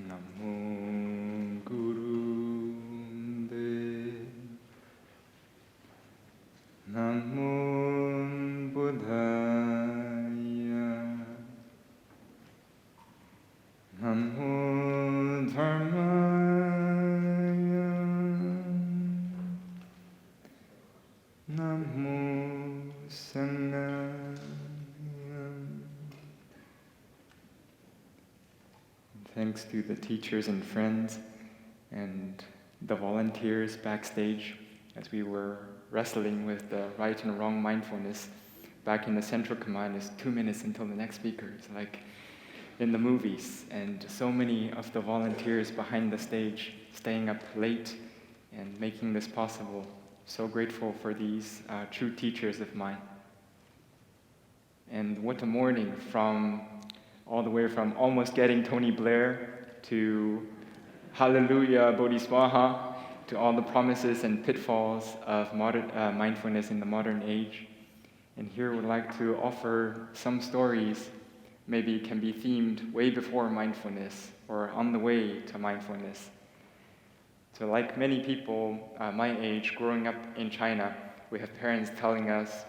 Namo Guru De Namo Buddhaya Namo Dharmaya Namo Sanghaya. Thanks to the teachers and friends and the volunteers backstage as we were wrestling with the right and wrong mindfulness. Back in the central command is 2 minutes until the next speaker. It's like in the movies, and so many of the volunteers behind the stage staying up late and making this possible. So grateful for these true teachers of mine. And what a morning, from all the way from almost getting Tony Blair to Hallelujah, Bodhiswaha, to all the promises and pitfalls of modern mindfulness in the modern age. And here we'd like to offer some stories, maybe can be themed way before mindfulness or on the way to mindfulness. So like many people my age, growing up in China, we have parents telling us,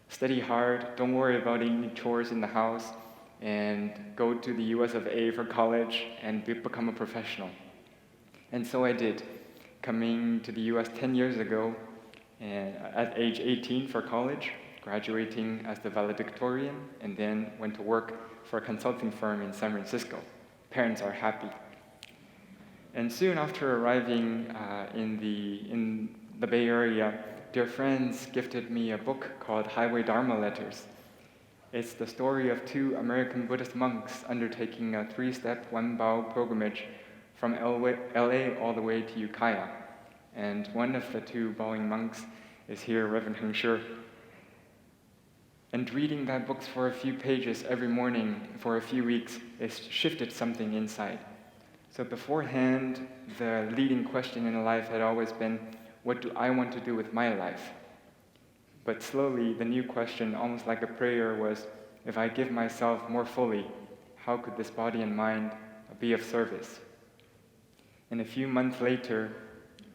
study hard, don't worry about any chores in the house, and go to the US of A for college and become a professional. And so I did, coming to the US 10 years ago and at age 18 for college, graduating as the valedictorian, and then went to work for a consulting firm in San Francisco. Parents are happy. And soon after arriving in the Bay Area, dear friends gifted me a book called Highway Dharma Letters. It's the story of 2 American Buddhist monks undertaking a 3-step, 1-bow pilgrimage from LA all the way to Ukiah. And one of the 2 bowing monks is here, Reverend Heng Shi. And reading that book for a few pages every morning for a few weeks, it shifted something inside. So beforehand, the leading question in life had always been, what do I want to do with my life? But slowly, the new question, almost like a prayer, was, if I give myself more fully, how could this body and mind be of service? And a few months later,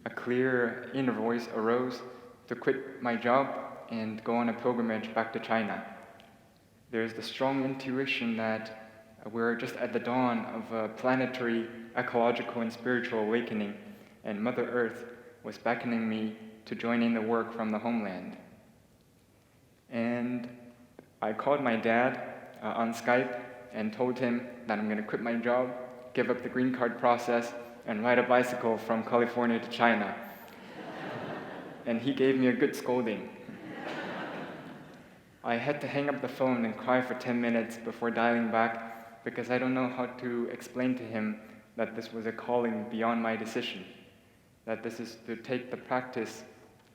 a clear inner voice arose to quit my job and go on a pilgrimage back to China. There's the strong intuition that we're just at the dawn of a planetary, ecological, and spiritual awakening, and Mother Earth was beckoning me to join in the work from the homeland. And I called my dad on Skype and told him that I'm going to quit my job, give up the green card process, and ride a bicycle from California to China. And he gave me a good scolding. I had to hang up the phone and cry for 10 minutes before dialing back, because I don't know how to explain to him that this was a calling beyond my decision, that this is to take the practice,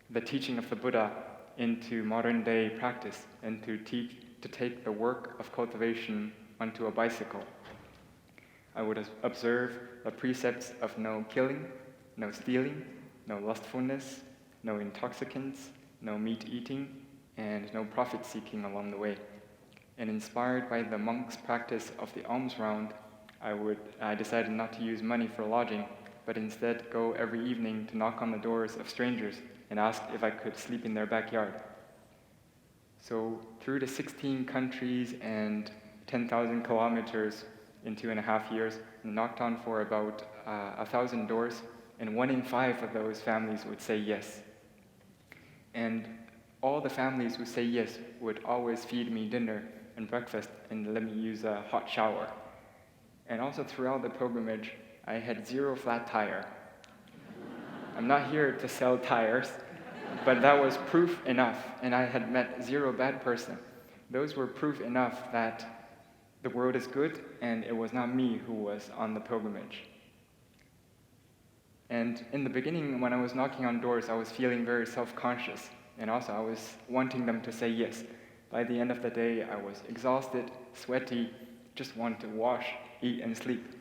the teaching of the Buddha, into modern day practice, and to take the work of cultivation onto a bicycle. I would observe the precepts of no killing, no stealing, no lustfulness, no intoxicants, no meat eating, and no profit seeking along the way. And inspired by the monks' practice of the alms round, I decided not to use money for lodging, but instead go every evening to knock on the doors of strangers and ask if I could sleep in their backyard. So through the 16 countries and 10,000 kilometers in 2.5 years, I knocked on for about 1,000 doors, and 1 in 5 of those families would say yes. And all the families who say yes would always feed me dinner and breakfast and let me use a hot shower. And also throughout the pilgrimage, I had 0 flat tire. I'm not here to sell tires, but that was proof enough, and I had met 0 bad person. Those were proof enough that the world is good, and it was not me who was on the pilgrimage. And in the beginning, when I was knocking on doors, I was feeling very self-conscious, and also I was wanting them to say yes. By the end of the day, I was exhausted, sweaty, just want to wash, eat, and sleep.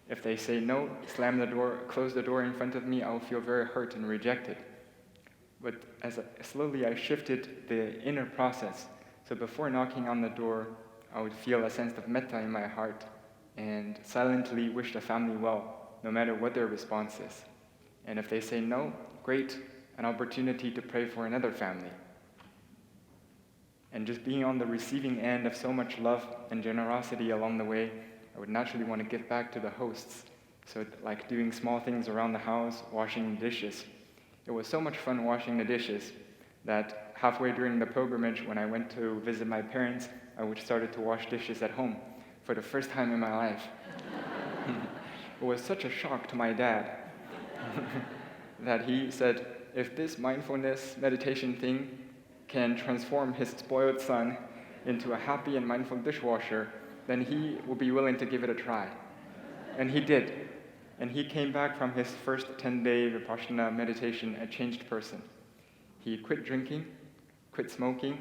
If they say no, slam the door, close the door in front of me, I will feel very hurt and rejected. But slowly I shifted the inner process. So before knocking on the door, I would feel a sense of metta in my heart. and silently wish the family well, no matter what their response is. And if they say no, great, an opportunity to pray for another family. And just being on the receiving end of so much love and generosity along the way, I would naturally want to give back to the hosts. So like doing small things around the house, washing dishes. It was so much fun washing the dishes that halfway during the pilgrimage, when I went to visit my parents, I started to wash dishes at home for the first time in my life. It was such a shock to my dad that he said, if this mindfulness meditation thing can transform his spoiled son into a happy and mindful dishwasher, then he will be willing to give it a try. And he did. And he came back from his first 10-day Vipassana meditation a changed person. He quit drinking, quit smoking,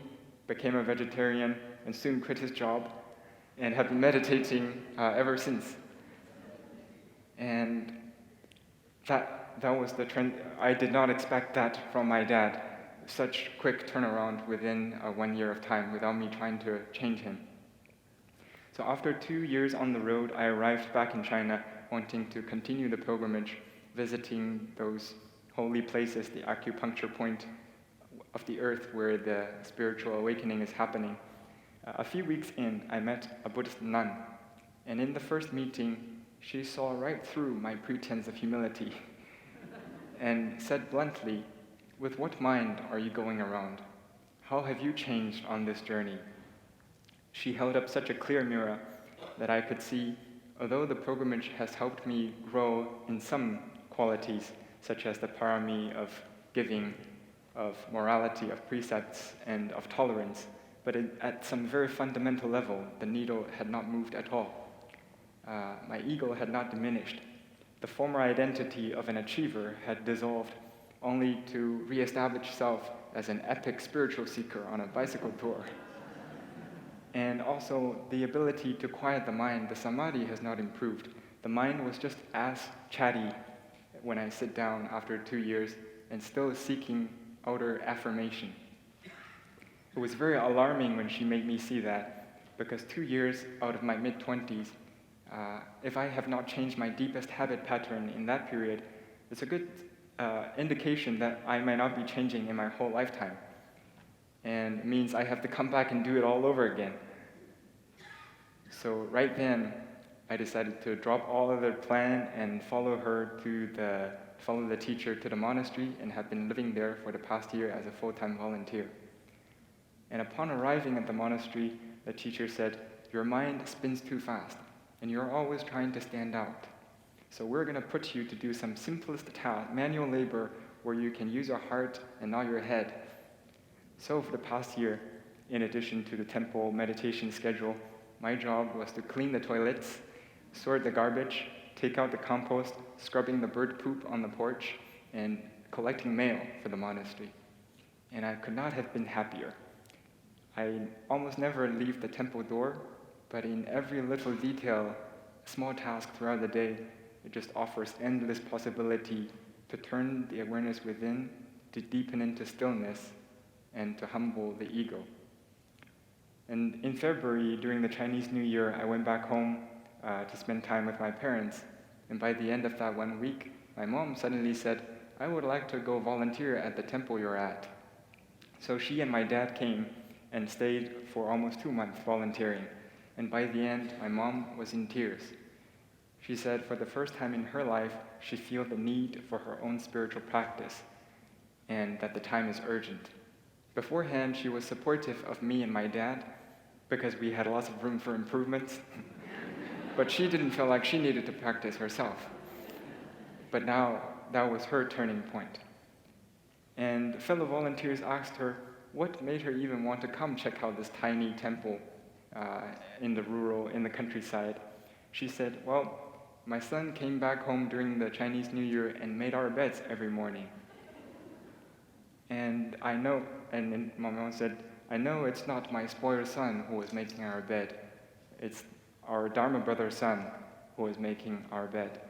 became a vegetarian, and soon quit his job, and have been meditating ever since. And that was the trend. I did not expect that from my dad. Such quick turnaround within 1 year of time without me trying to change him. So after 2 years on the road, I arrived back in China wanting to continue the pilgrimage, visiting those holy places, the acupuncture point of the earth where the spiritual awakening is happening. A few weeks in, I met a Buddhist nun, and in the first meeting, she saw right through my pretense of humility and said bluntly, "With what mind are you going around? How have you changed on this journey?" She held up such a clear mirror that I could see, although the pilgrimage has helped me grow in some qualities, such as the parami of giving, of morality, of precepts, and of tolerance, but at some very fundamental level, the needle had not moved at all. My ego had not diminished. The former identity of an achiever had dissolved, only to re-establish self as an epic spiritual seeker on a bicycle tour. And also, the ability to quiet the mind, the samadhi has not improved. The mind was just as chatty when I sit down after 2 years and still seeking outer affirmation. It was very alarming when she made me see that, because 2 years out of my mid-20s, if I have not changed my deepest habit pattern in that period, it's a good indication that I might not be changing in my whole lifetime. And it means I have to come back and do it all over again. So right then, I decided to drop all other plan and follow the teacher to the monastery, and have been living there for the past year as a full-time volunteer. And upon arriving at the monastery, the teacher said, "Your mind spins too fast, and you're always trying to stand out. So we're going to put you to do some simplest task, manual labor, where you can use your heart and not your head." So for the past year, in addition to the temple meditation schedule, my job was to clean the toilets, sort the garbage, take out the compost, scrubbing the bird poop on the porch, and collecting mail for the monastery. And I could not have been happier. I almost never leave the temple door, but in every little detail, small task throughout the day, it just offers endless possibility to turn the awareness within, to deepen into stillness, and to humble the ego. And in February, during the Chinese New Year, I went back home to spend time with my parents. And by the end of that 1 week, my mom suddenly said, "I would like to go volunteer at the temple you're at." So she and my dad came and stayed for almost 2 months volunteering. And by the end, my mom was in tears. She said for the first time in her life, she feels the need for her own spiritual practice, and that the time is urgent. Beforehand, she was supportive of me and my dad, because we had lots of room for improvement. But she didn't feel like she needed to practice herself. But now, that was her turning point. And fellow volunteers asked her what made her even want to come check out this tiny temple in the countryside. She said, "Well, my son came back home during the Chinese New Year and made our beds every morning. And I know," and then my mom said, "I know it's not my spoiled son who was making our bed. It's our Dharma brother's son who was making our bed."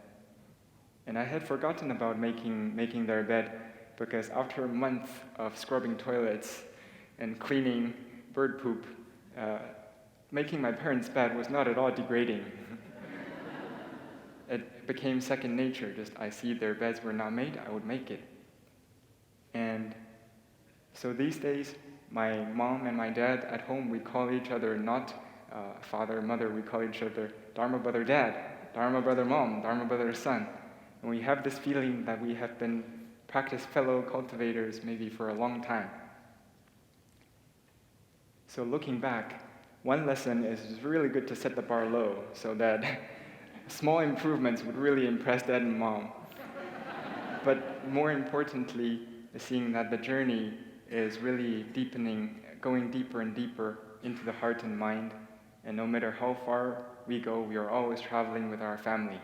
And I had forgotten about making their bed, because after a month of scrubbing toilets and cleaning bird poop, making my parents' bed was not at all degrading. it became second nature. Just I see their beds were not made, I would make it. And so these days, my mom and my dad at home, we call each other not father, mother, we call each other Dharma brother dad, Dharma brother mom, Dharma brother son. And we have this feeling that we have been practice fellow cultivators maybe for a long time. So looking back, one lesson is it's really good to set the bar low so that small improvements would really impress dad and mom. But more importantly, seeing that the journey is really deepening, going deeper and deeper into the heart and mind. And no matter how far we go, we are always traveling with our family.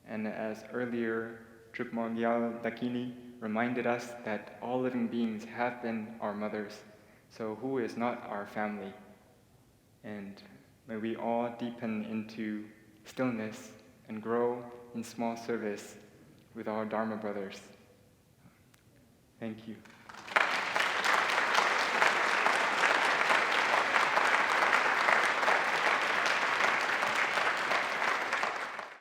And as earlier Drukmo Gyal Dakini reminded us that all living beings have been our mothers, so who is not our family? And may we all deepen into stillness and grow in small service with our Dharma brothers. Thank you.